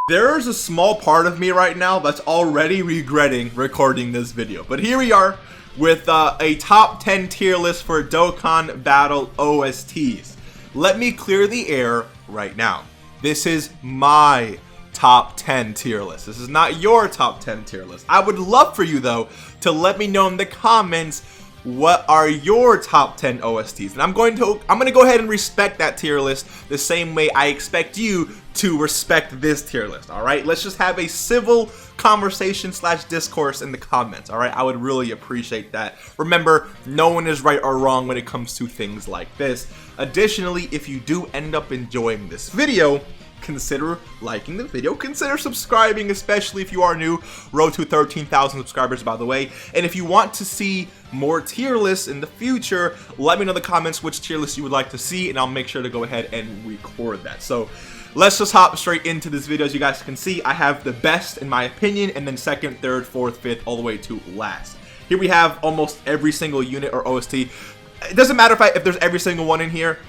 There's a small part of me right now that's already regretting recording this video, but here we are with a top 10 tier list for Dokkan Battle OSTs. Let me clear the air right now. This is my top 10 tier list. This is not your top 10 tier list. I would love for you though to let me know in the comments what are your top 10 OSTs, and I'm going to go ahead and respect that tier list the same way I expect you to respect this tier list. All right, let's just have a civil conversation / discourse in the comments. All right, I would really appreciate that. Remember, no one is right or wrong when it comes to things like this. Additionally, if you do end up enjoying this video, consider liking the video, consider subscribing, especially if you are new. Road to 13,000 subscribers, by the way. And if you want to see more tier lists in the future, let me know in the comments which tier list you would like to see, and I'll make sure to go ahead and record that. So let's just hop straight into this video. As you guys can see, I have the best in my opinion, and then second, third, fourth, fifth, all the way to last. Here we have almost every single unit or OST. It doesn't matter if there's every single one in here.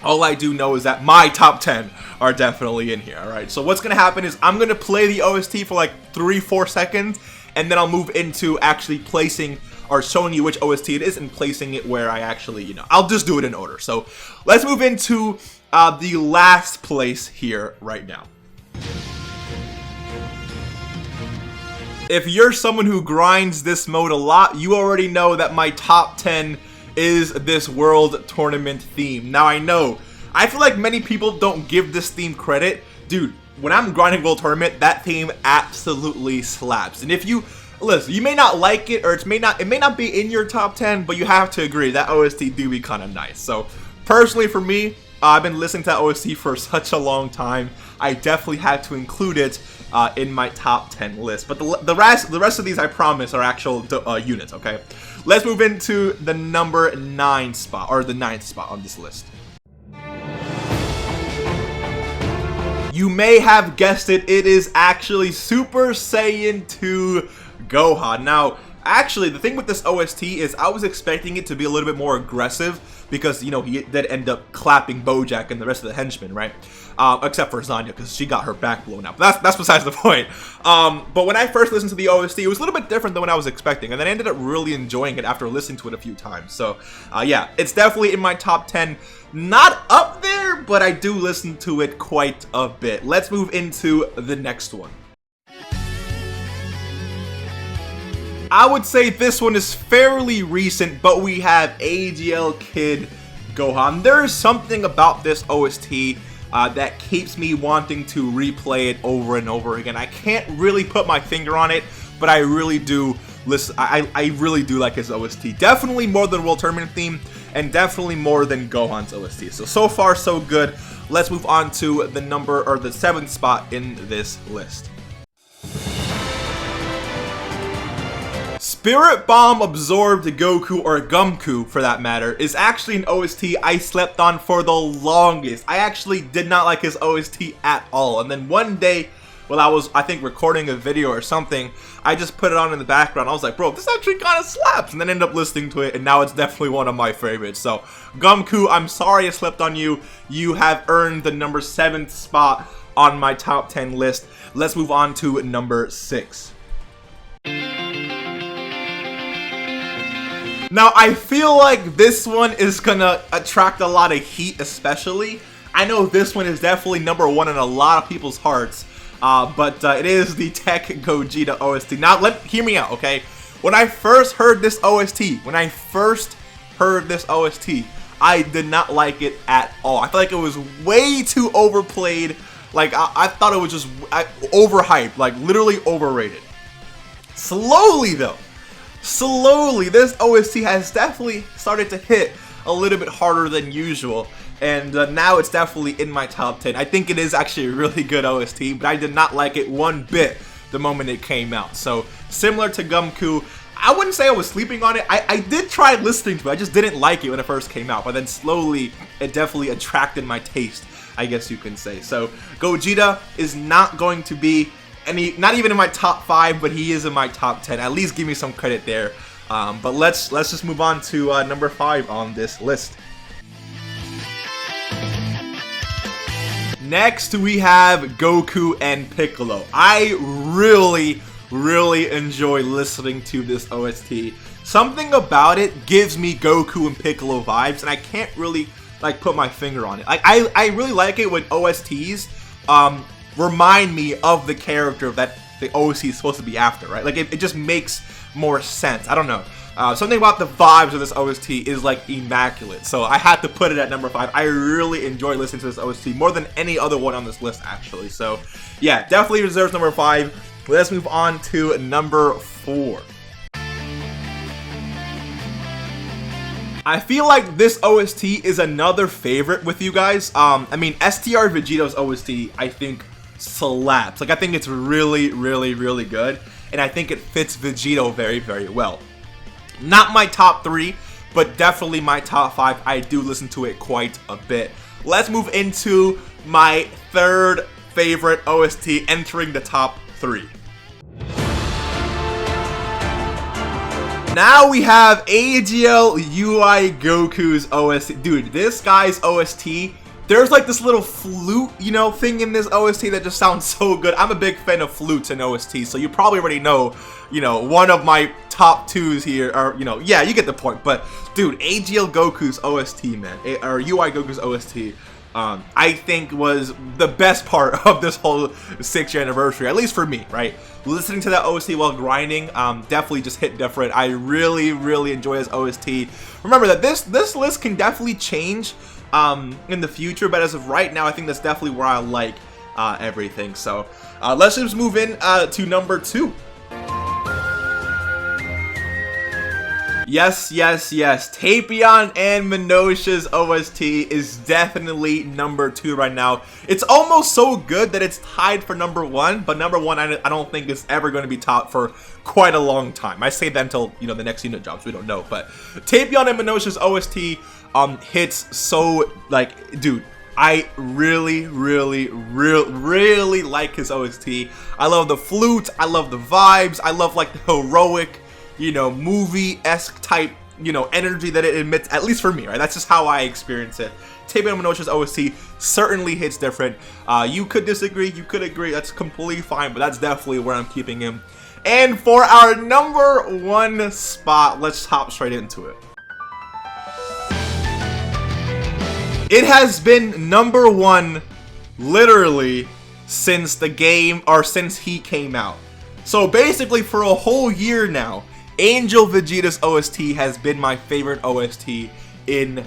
All I do know is that my top 10 are definitely in here, alright? So what's going to happen is I'm going to play the OST for like 3-4 seconds, and then I'll move into actually placing or showing you which OST it is and placing it where I actually, I'll just do it in order. So let's move into the last place here right now. If you're someone who grinds this mode a lot, you already know that my top 10 is this world tournament theme. Now I feel like many people don't give this theme credit. Dude, when I'm grinding world tournament, that theme absolutely slaps. And if you listen, you may not like it, or it may not be in your top 10, but you have to agree that OST do be kind of nice. So personally for me, I've been listening to that OST for such a long time, I definitely had to include it in my top 10 list. But the rest of these, I promise, are actual units, okay? Let's move into the number 9 spot, or the 9th spot on this list. You may have guessed it, it is actually Super Saiyan 2 Gohan. Now, actually, the thing with this OST is I was expecting it to be a little bit more aggressive because, he did end up clapping Bojack and the rest of the henchmen, right? Except for Zanya, because she got her back blown out. But that's besides the point. But when I first listened to the OST, it was a little bit different than what I was expecting, and then I ended up really enjoying it after listening to it a few times. So, yeah, it's definitely in my top 10. Not up there, but I do listen to it quite a bit. Let's move into the next one. I would say this one is fairly recent, but we have AGL Kid Gohan. There is something about this OST that keeps me wanting to replay it over and over again. I can't really put my finger on it, but I really do listen. I really do like his OST. Definitely more than World Tournament theme, and definitely more than Gohan's OST. So far so good. Let's move on to the 7th spot in this list. Spirit Bomb Absorbed Goku, or Gumco for that matter, is actually an OST I slept on for the longest. I actually did not like his OST at all, and then one day while I was, I think, recording a video or something, I just put it on in the background. I was like, bro, this actually kind of slaps, and then ended up listening to it, and now it's definitely one of my favorites. So Gumco, I'm sorry I slept on you. You have earned the number 7th spot on my top 10 list. Let's move on to number 6. Now, I feel like this one is gonna attract a lot of heat, especially. I know this one is definitely number 1 in a lot of people's hearts, but it is the Tech Gogeta OST. Now, hear me out, okay? When I first heard this OST, I did not like it at all. I feel like it was way too overplayed. Like, I thought it was just overhyped, like literally overrated. Slowly, though. This OST has definitely started to hit a little bit harder than usual, and now it's definitely in my top 10. I think it is actually a really good OST, but I did not like it one bit the moment it came out. So similar to Gumco, I wouldn't say I was sleeping on it. I did try listening to it. I just didn't like it when it first came out, but then slowly it definitely attracted my taste, I guess you can say. So Gogeta is not going to be not even in my top 5, but he is in my top 10. At least give me some credit there. But let's just move on to number 5 on this list. Next, we have Goku and Piccolo. I really enjoy listening to this OST. Something about it gives me Goku and Piccolo vibes, and I can't really like put my finger on it. Like I really like it when OSTs remind me of the character that the OST is supposed to be after, right? Like it just makes more sense. I don't know. Something about the vibes of this OST is like immaculate, so I had to put it at number 5. I really enjoy listening to this OST more than any other one on this list, actually. So yeah, definitely deserves number 5. Let's move on to number 4. I feel like this OST is another favorite with you guys. I mean, STR Vegeta's OST, I think, slaps. Like, I think it's really good, and I think it fits Vegeta very well. Not my top 3, but definitely my top 5. I do listen to it quite a bit. Let's move into my third favorite OST entering the top 3. Now we have AGL UI Goku's OST. Dude, this guy's OST, there's like this little flute, you know, thing in this OST that just sounds so good. I'm a big fan of flutes in OST, so you probably already know, you know, one of my top 2s here are, you know, yeah, you get the point. But dude, AGL Goku's OST, man, or UI Goku's OST, I think was the best part of this whole 6th year anniversary, at least for me, right? Listening to that OST while grinding, definitely just hit different. I really enjoy this OST. Remember that this list can definitely change in the future, but as of right now, I think that's definitely where I like everything. So let's just move in to number 2. Yes. Tapion and Minosha's OST is definitely number 2 right now. It's almost so good that it's tied for number 1, but number 1 I don't think is ever going to be top for quite a long time. I say that until, you know, the next unit drops. We don't know, but Tapion and Minosha's OST hits so, like, dude, I really like his OST. I love the flute, I love the vibes, I love like the heroic, you know, movie-esque type, you know, energy that it emits, at least for me, right? That's just how I experience it. Tapion and Minosha's OST certainly hits different. You could disagree, you could agree, that's completely fine, but that's definitely where I'm keeping him. And for our number 1 spot, let's hop straight into it. It has been number 1 literally since the game, or since he came out. So basically for a whole year now, Angel Vegeta's OST has been my favorite OST in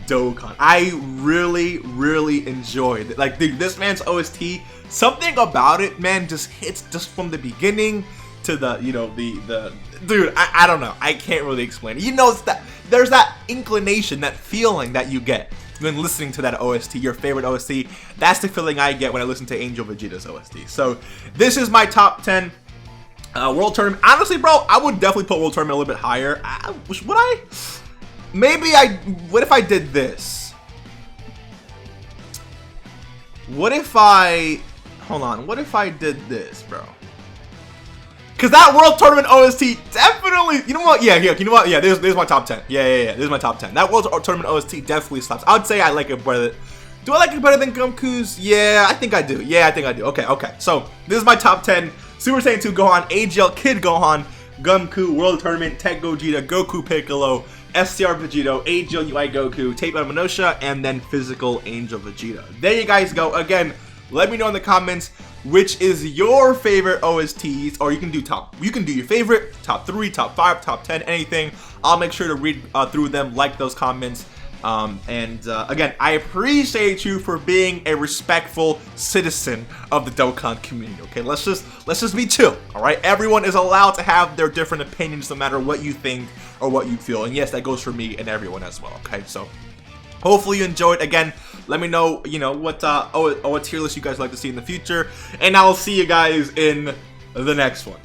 Dokkan. I really enjoyed it. Like, dude, this man's OST, something about it, man, just hits just from the beginning to the, you know, the dude, I don't know. I can't really explain it. You know, it's that there's that inclination, that feeling that you get when listening to that OST, your favorite OST. That's the feeling I get when I listen to Angel Vegeta's OST. So this is my top 10 World Tournament. Honestly, bro, I would definitely put World Tournament a little bit higher. Would I? Maybe what if I did this? What if I, hold on, what if I did this, bro? Because that World Tournament OST definitely, you know what? Yeah, you know what? Yeah, this is my top 10. Yeah, this is my top 10. That World Tournament OST definitely slaps. I would say I like it better. Do I like it better than Gumco's? Yeah, I think I do. Yeah, I think I do. Okay. So, this is my top 10. Super Saiyan 2 Gohan, AGL Kid Gohan, Gumco, World Tournament, Tech Gogeta, Goku Piccolo, STR Vegeta, AGL UI Goku, Tapion Minosha, and then Physical Angel Vegeta. There you guys go. Again, let me know in the comments which is your favorite OSTs, or you can do your favorite, top 3, top 5, top 10, anything. I'll make sure to read through them, like those comments. Again, I appreciate you for being a respectful citizen of the Dokkan community. Okay, let's just be chill. All right, everyone is allowed to have their different opinions, no matter what you think or what you feel. And yes, that goes for me and everyone as well. Okay, so hopefully you enjoyed. Again, let me know, you know, what tier list you guys like to see in the future, and I'll see you guys in the next one.